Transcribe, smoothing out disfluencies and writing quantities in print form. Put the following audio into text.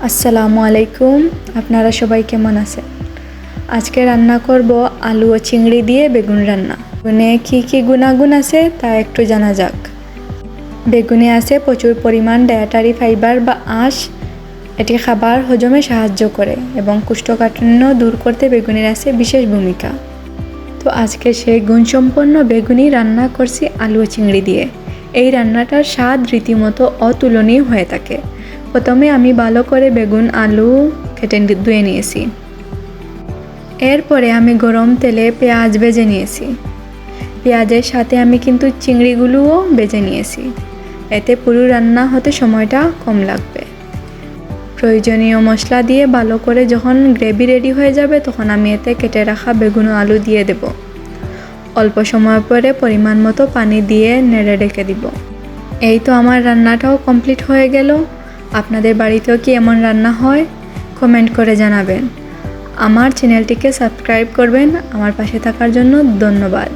আসসালামু আলাইকুম, আপনারা সবাই কেমন আছেন? আজকে রান্না করব আলু ও চিংড়ি দিয়ে বেগুন রান্না। বেগুনে কী কী গুণাগুণ আছে তা একটু জানা যাক। বেগুনে আছে প্রচুর পরিমাণ ডায়েটারি ফাইবার বা আঁশ। এটি খাবার হজমে সাহায্য করে এবং কোষ্ঠকাঠিন্য দূর করতে বেগুনের আছে বিশেষ ভূমিকা। তো আজকে সেই গুণসম্পন্ন বেগুনি রান্না করছি আলু ও চিংড়ি দিয়ে। এই রান্নাটার স্বাদ রীতিমতো অতুলনীয় হয়ে থাকে। প্রথমে আমি ভালো করে বেগুন আলু কেটে ধুয়ে নিয়েছি। এরপরে আমি গরম তেলে পেঁয়াজ ভেজে নিয়েছি। পেঁয়াজের সাথে আমি কিন্তু চিংড়িগুলোও ভেজে নিয়েছি। এতে পুরো রান্না হতে সময়টা কম লাগবে। প্রয়োজনীয় মশলা দিয়ে ভালো করে যখন গ্রেভি রেডি হয়ে যাবে তখন আমি এতে কেটে রাখা বেগুন ও আলু দিয়ে দেব। অল্প সময় পরে পরিমাণ মতো পানি দিয়ে নেড়ে রেখে দিব। এই তো আমার রান্নাটাও কমপ্লিট হয়ে গেল। আপনাদের বাড়িতেও কি এমন রান্না হয়? কমেন্ট করে জানাবেন। আমার চ্যানেলটিকে সাবস্ক্রাইব করবেন। আমার পাশে থাকার জন্য ধন্যবাদ।